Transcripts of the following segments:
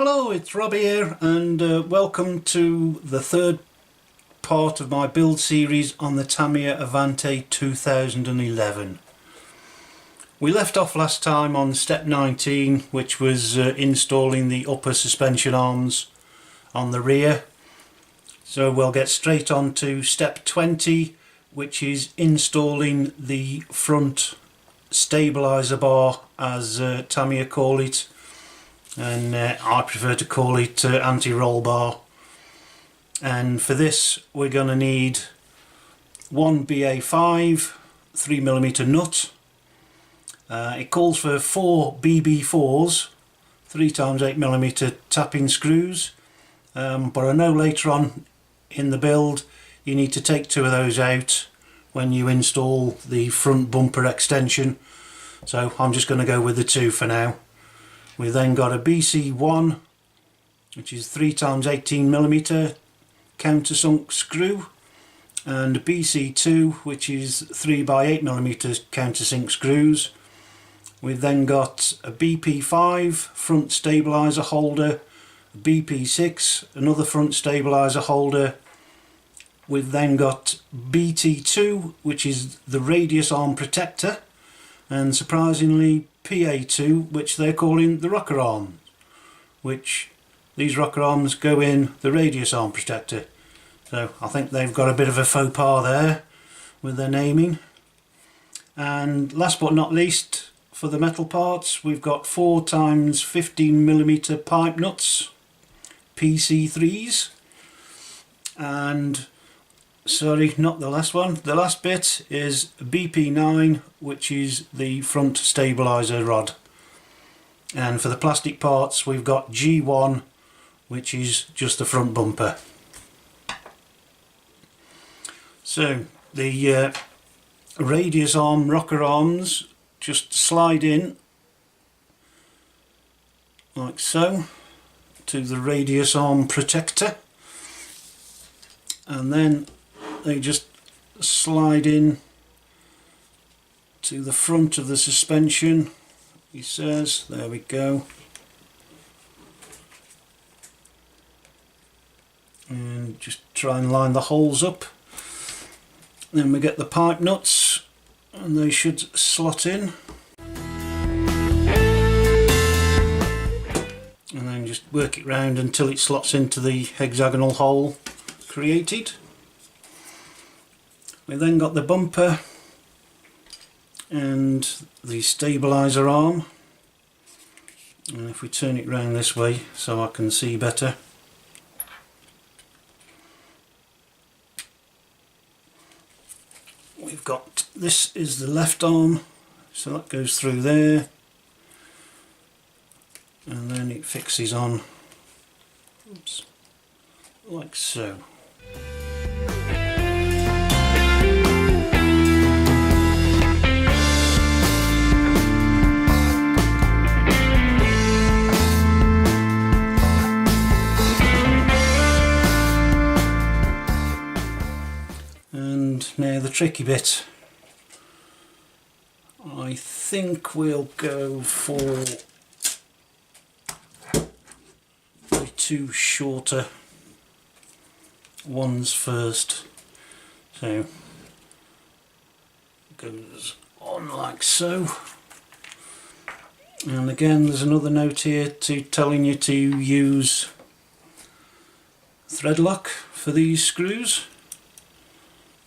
Hello, it's Rob here and welcome to the third part of my build series on the Tamiya Avante 2011. We left off last time on step 19, which was installing the upper suspension arms on the rear. So we'll get straight on to step 20, which is installing the front stabilizer bar, as Tamiya call it, and I prefer to call it anti-roll bar. And for this we're going to need one BA5 3mm nut. It calls for 4 BB4s 3x8mm tapping screws, but I know later on in the build you need to take 2 of those out when you install the front bumper extension, so I'm just going to go with the 2 for now. We've then got a BC1, which is 3x18mm countersunk screw, and a BC2, which is 3x8mm countersink screws. We've then got a BP5 front stabilizer holder, a BP6 another front stabilizer holder. We've then got BT2, which is the radius arm protector, and surprisingly PA2, which they're calling the rocker arm, which these rocker arms go in the radius arm protector. So I think they've got a bit of a faux pas there with their naming. And last but not least, for the metal parts, we've got 4x15mm pipe nuts, PC3s, and sorry, not the last one. The last bit is BP9, which is the front stabilizer rod. And for the plastic parts we've got G1, which is just the front bumper. So the radius arm rocker arms just slide in like so to the radius arm protector, and then they just slide in to the front of the suspension, he says. There we go. And just try and line the holes up. Then we get the pipe nuts, and they should slot in. And then just work it round until it slots into the hexagonal hole created. We then got the bumper and the stabilizer arm, and if we turn it round this way so I can see better, we've got, this is the left arm, so that goes through there, and then it fixes on, oops, like so. Now the tricky bit, I think we'll go for the 2 shorter ones first. So it goes on like so, and again there's another note here telling you to use thread lock for these screws.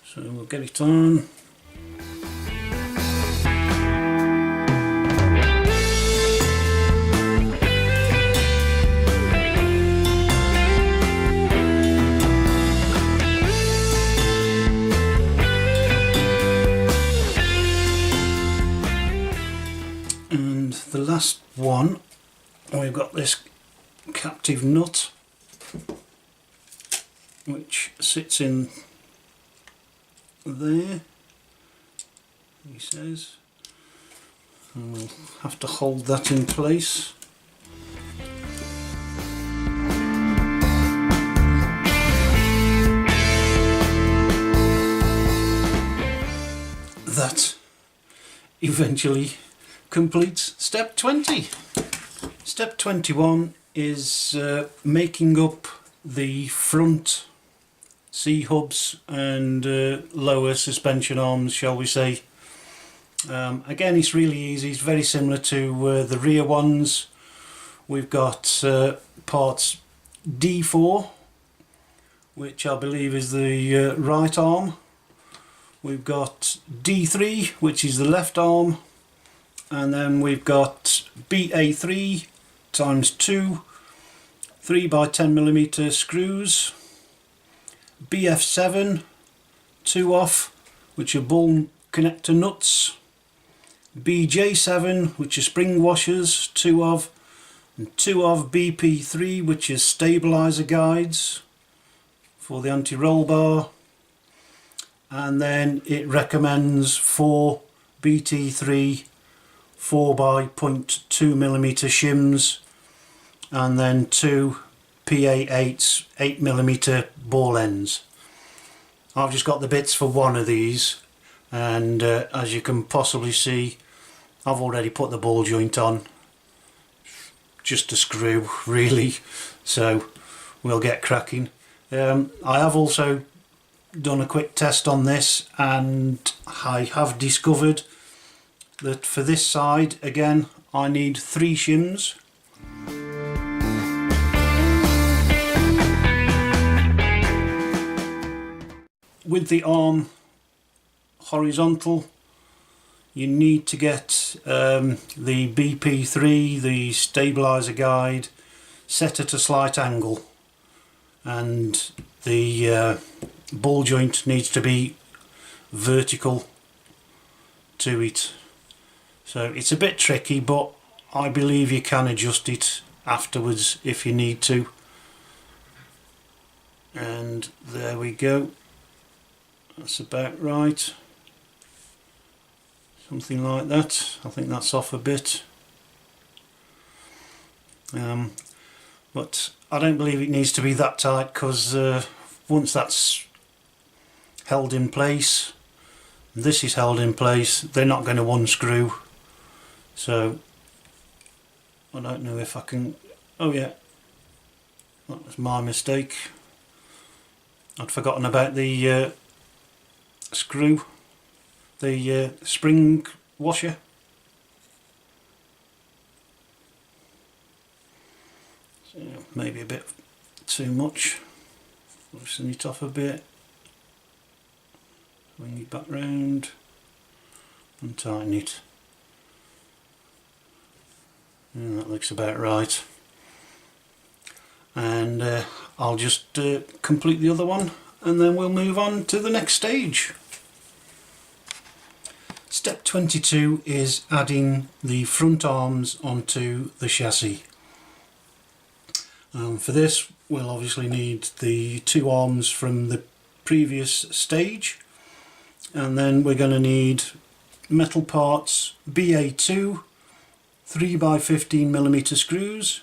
So we'll get it on. And the last one, we've got this captive nut, which sits in there, he says, and we'll have to hold that in place. That eventually completes step 20. Step 21 is making up the front C-hubs and lower suspension arms, shall we say. Again, it's really easy, it's very similar to the rear ones. We've got parts D4, which I believe is the right arm. We've got D3, which is the left arm, and then we've got BA3 times 2 3x10mm screws, BF7 2 off, which are ball connector nuts, BJ7, which are spring washers, 2 of, and 2 of BP3, which is stabilizer guides for the anti-roll bar, and then it recommends 4 BT3 4x0.2mm shims, and then 2 PA8s 8mm ball ends. I've just got the bits for one of these, and as you can possibly see, I've already put the ball joint on, just a screw really, so we'll get cracking. I have also done a quick test on this, and I have discovered that for this side again I need 3 shims. With the arm horizontal, you need to get the BP3, the stabilizer guide, set at a slight angle, and the ball joint needs to be vertical to it. So it's a bit tricky, but I believe you can adjust it afterwards if you need to. And there we go. That's about right. Something like that. I think that's off a bit. But I don't believe it needs to be that tight, because once that's held in place, this is held in place, they're not going to unscrew. So I don't know if I can... oh yeah, that was my mistake. I'd forgotten about the screw, the spring washer. So maybe a bit too much. Loosen it off a bit, swing it back round and tighten it. And that looks about right. And I'll just complete the other one, and then we'll move on to the next stage. Step 22 is adding the front arms onto the chassis. For this we'll obviously need the 2 arms from the previous stage, and then we're going to need metal parts BA2 3x15mm screws,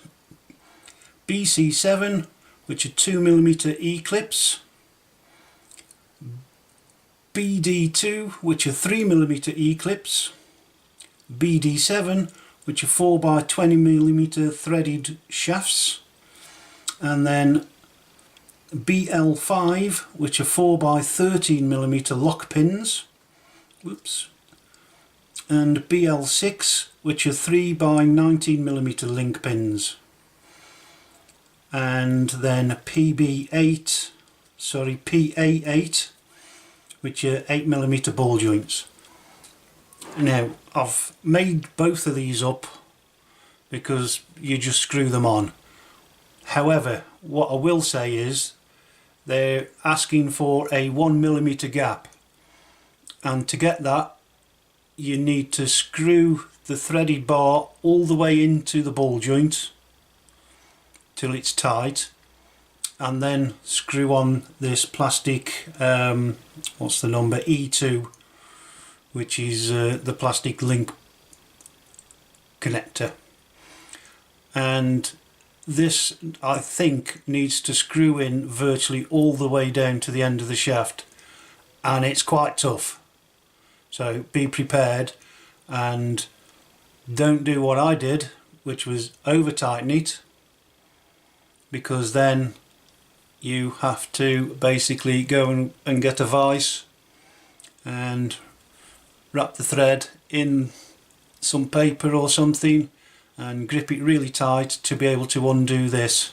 BC7, which are 2mm E-clips, BD2, which are 3mm E-clips, BD7, which are 4x20mm threaded shafts, and then BL5, which are 4x13mm lock pins, whoops, and BL6, which are 3x19mm link pins, and then PA8, which are 8mm ball joints. Now I've made both of these up because you just screw them on. However, what I will say is they're asking for a 1mm gap, and to get that you need to screw the threaded bar all the way into the ball joint till it's tight, and then screw on this plastic, what's the number, E2, which is the plastic link connector. And this, I think, needs to screw in virtually all the way down to the end of the shaft, and it's quite tough. So be prepared, and don't do what I did, which was over tighten it because then you have to basically go and get a vise and wrap the thread in some paper or something and grip it really tight to be able to undo this,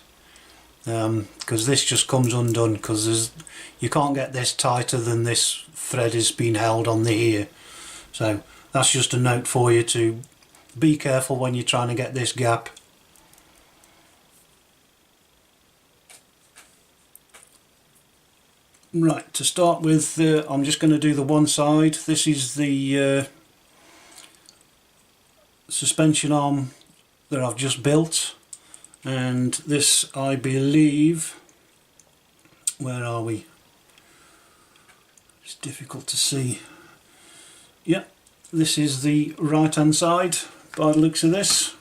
because this just comes undone, because you can't get this tighter than this thread is being held on the ear. So that's just a note for you to be careful when you're trying to get this gap. Right, to start with, I'm just going to do the one side. This is the suspension arm that I've just built, and this, I believe, where are we? It's difficult to see. Yeah, this is the right hand side by the looks of this.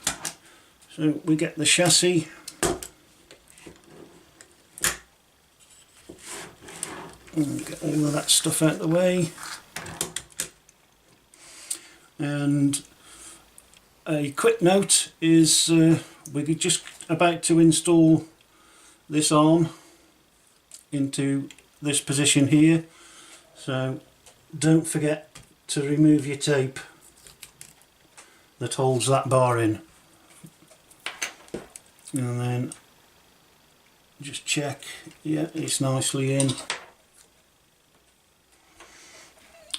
So we get the chassis, and get all of that stuff out of the way, and a quick note is we're just about to install this arm into this position here, so don't forget to remove your tape that holds that bar in, and then just check, yeah, it's nicely in,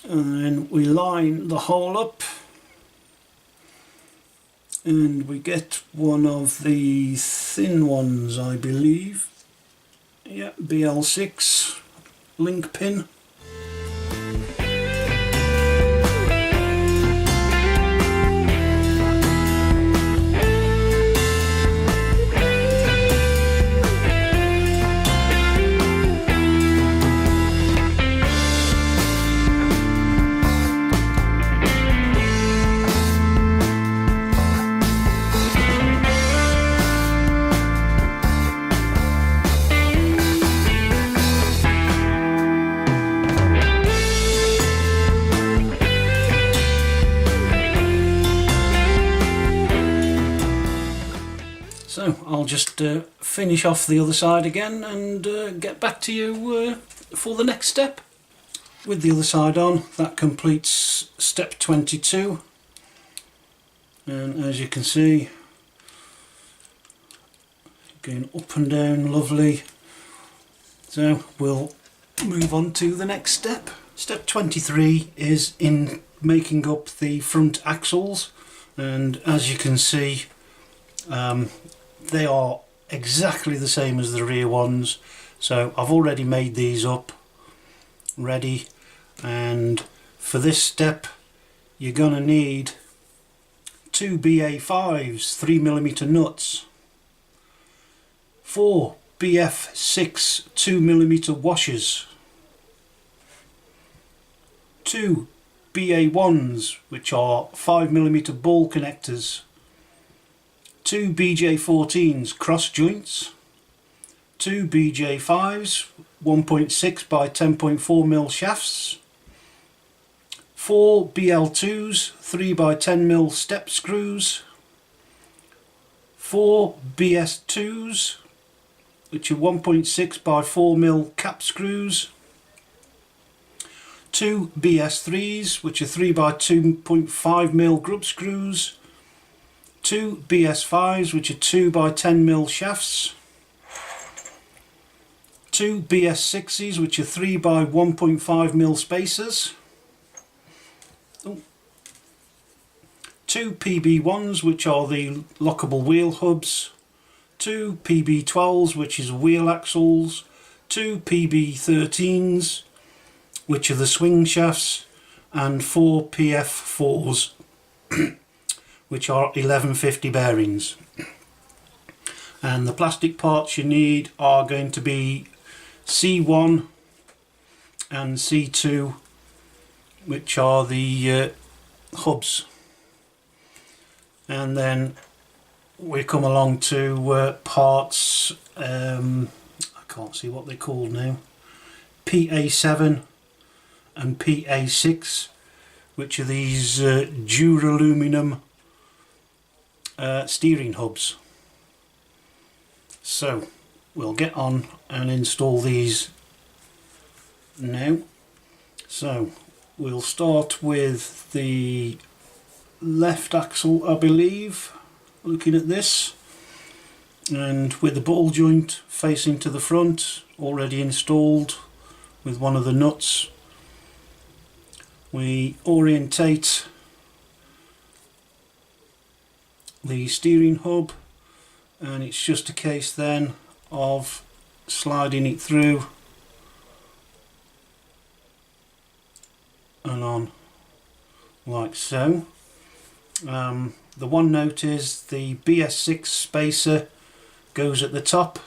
and then we line the hole up. And we get one of the thin ones, I believe. Yeah, BL6 link pin. So I'll just finish off the other side again and get back to you for the next step. With the other side on, that completes step 22, and as you can see, going up and down lovely. So we'll move on to the next step. Step 23 is in making up the front axles, and as you can see, they are exactly the same as the rear ones. So I've already made these up ready, and for this step you're gonna need 2 BA5s 3mm nuts, 4 BF6 2mm washers, 2 BA1s which are 5mm ball connectors, 2 BJ14s cross joints, 2 BJ5s 1.6 by 10.4mm shafts, 4 BL2s 3 by 10mm step screws, 4 BS2s which are 1.6 by 4mm cap screws, 2 BS3s which are 3 by 2.5mm grub screws, 2 BS5s which are 2 by 10mm shafts, 2 BS6s which are 3 by 1.5mm spacers, 2 PB1s which are the lockable wheel hubs, 2 PB12s which is wheel axles, 2 PB13s which are the swing shafts, and 4 PF4s which are 1150 bearings. And the plastic parts you need are going to be C1 and C2, which are the hubs. And then we come along to parts, I can't see what they're called now, PA7 and PA6, which are these duralumin steering hubs. So we'll get on and install these now. So we'll start with the left axle, I believe, looking at this, and with the ball joint facing to the front already installed with one of the nuts, we orientate the steering hub, and it's just a case then of sliding it through and on like so. The one note is the BS6 spacer goes at the top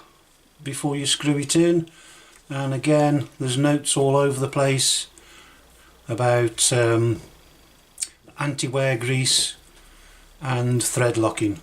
before you screw it in, and again there's notes all over the place about anti-wear grease and thread locking.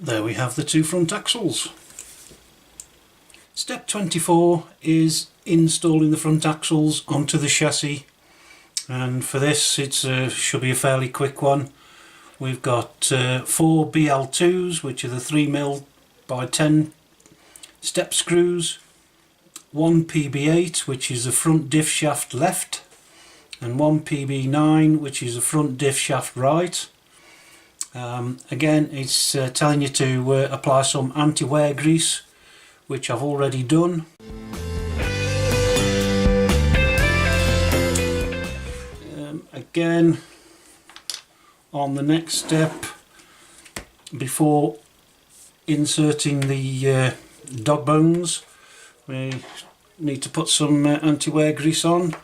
There we have the two front axles. Step 24 is installing the front axles onto the chassis, and for this it should be a fairly quick one. We've got 4 BL2s, which are the 3mm by 10 step screws, 1 PB8, which is the front diff shaft left, and 1 PB9, which is the front diff shaft right. Again, it's telling you to apply some anti-wear grease, which I've already done. Again, on the next step, before inserting the dog bones, we need to put some anti-wear grease on.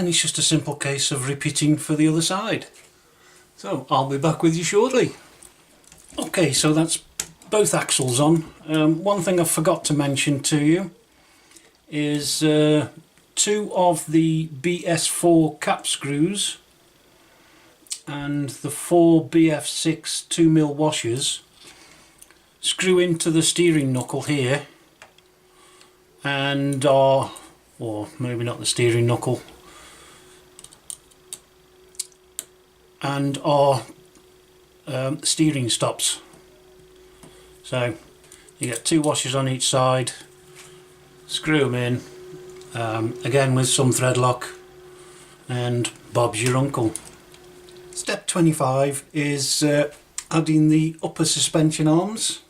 It's just a simple case of repeating for the other side. So I'll be back with you shortly. Okay, so that's both axles on. One thing I forgot to mention to you is 2 of the BS4 cap screws and the 4 BF6 2mm washers screw into the steering knuckle here, and are, or maybe not the steering knuckle, and are steering stops. So you get 2 washers on each side, screw them in, again with some thread lock, and Bob's your uncle. Step 25 is adding the upper suspension arms,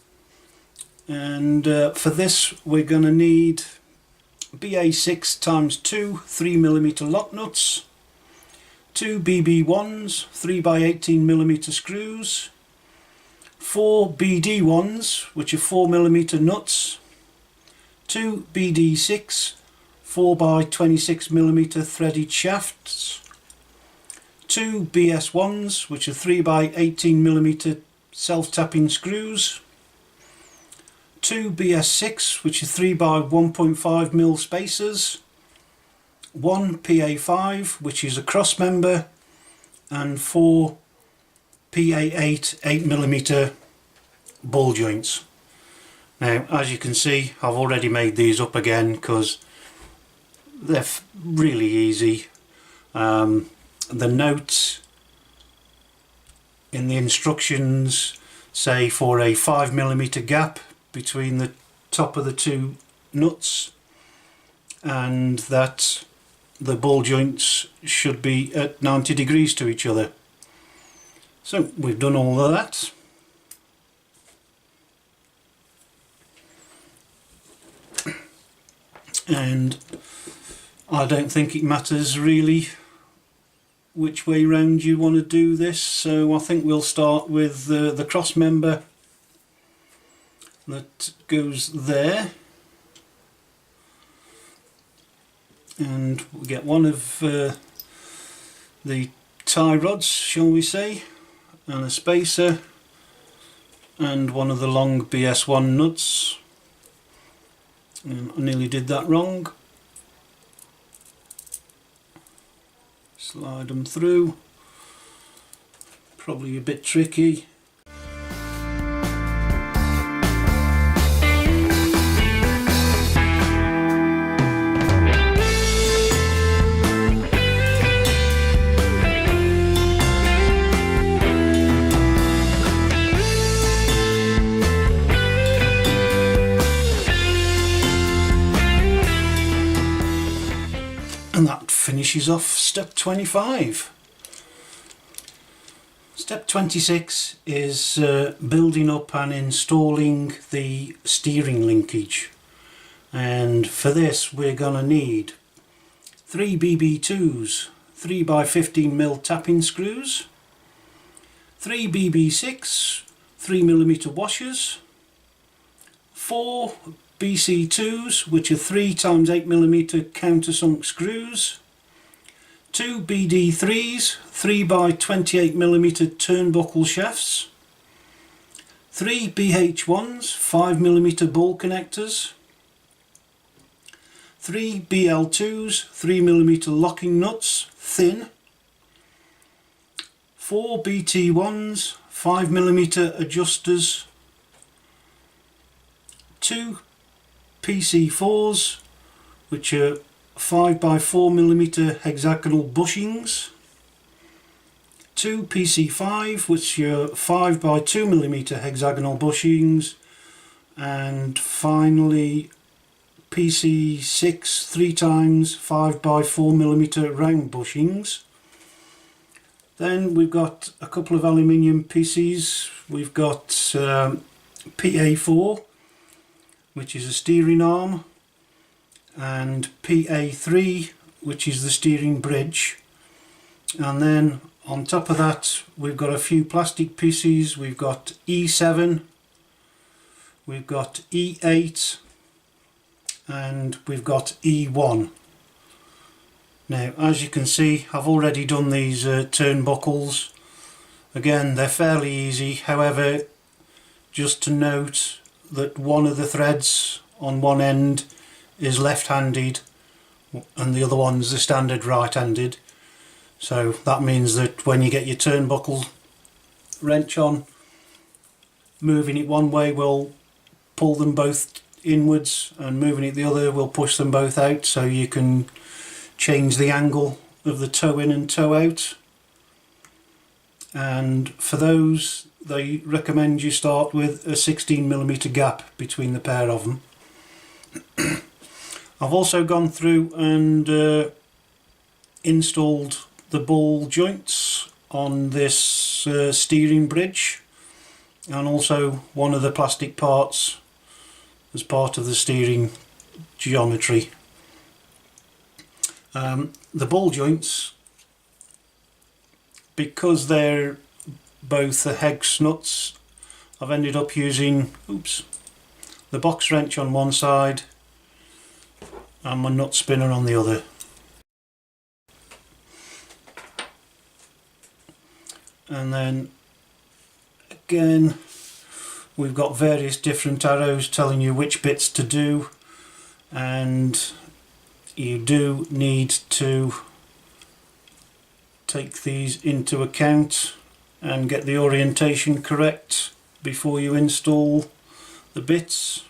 and for this we're going to need BA6 times 2 3mm lock nuts, 2 BB1s 3x18mm screws, 4 BD1s which are 4mm nuts, 2 BD6 4x26mm threaded shafts, 2 BS1s which are 3x18mm self-tapping screws, 2 BS6 which are 3x1.5mm spacers, 1 PA5 which is a cross member, and 4 PA8 8mm ball joints. Now, as you can see, I've already made these up again because they're really easy. The notes in the instructions say for a 5mm gap between the top of the 2 nuts, and that the ball joints should be at 90 degrees to each other. So we've done all of that. and I don't think it matters really which way round you want to do this, so I think we'll start with the cross member that goes there, and we'll get one of the tie rods, shall we say, and a spacer and one of the long BS1 nuts. And I nearly did that wrong. Slide them through, probably a bit tricky. And that finishes off step 25. Step 26 is building up and installing the steering linkage, and for this we're going to need 3 BB2s 3x15mm tapping screws, 3 BB6 3mm washers, 4 BC2s, which are 3x8mm countersunk screws, 2 BD3s 3x28mm turnbuckle shafts, 3 BH1s 5mm ball connectors, 3 BL2s 3mm locking nuts, thin, 4 BT1s 5mm adjusters, 2 PC4s, which are 5x4mm hexagonal bushings, 2 PC5, which are 5x2mm hexagonal bushings, and finally PC6 3x5x4mm round bushings. Then we've got a couple of aluminium PCs. We've got PA4, which is a steering arm, and PA3, which is the steering bridge. And then on top of that we've got a few plastic pieces. We've got E7, we've got E8, and we've got E1. Now, as you can see, I've already done these turnbuckles. Again, they're fairly easy. However, just to note that one of the threads on one end is left-handed and the other one's the standard right-handed, so that means that when you get your turnbuckle wrench on, moving it one way will pull them both inwards and moving it the other will push them both out, so you can change the angle of the toe in and toe out. And for those, they recommend you start with a 16mm gap between the pair of them. I've also gone through and installed the ball joints on this steering bridge, and also one of the plastic parts as part of the steering geometry. The ball joints, because they're both the hex nuts, I've ended up using the box wrench on one side and my nut spinner on the other. And then again we've got various different arrows telling you which bits to do, and you do need to take these into account and get the orientation correct before you install the bits.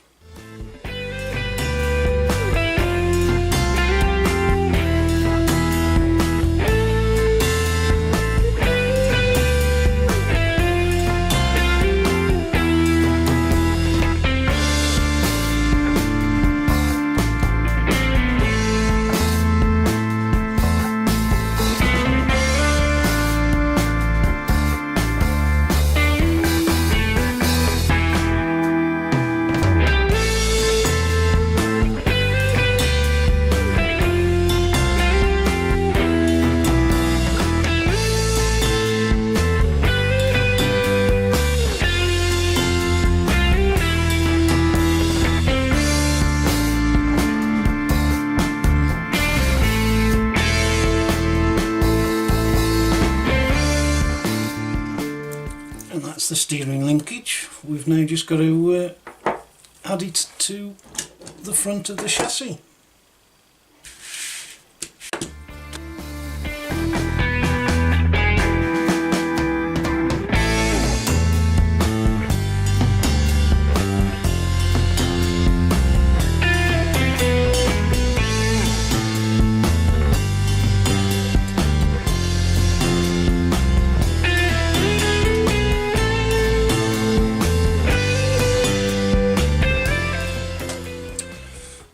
the steering linkage. We've now just got to add it to the front of the chassis.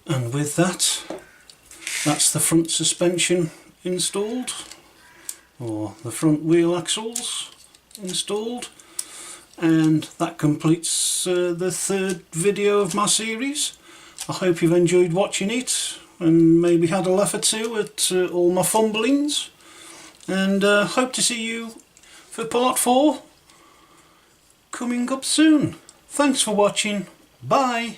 And with that, that's the front suspension installed, or the front wheel axles installed, and that completes the third video of my series. I hope you've enjoyed watching it and maybe had a laugh or two at all my fumblings, and hope to see you for part 4 coming up soon. Thanks for watching. Bye.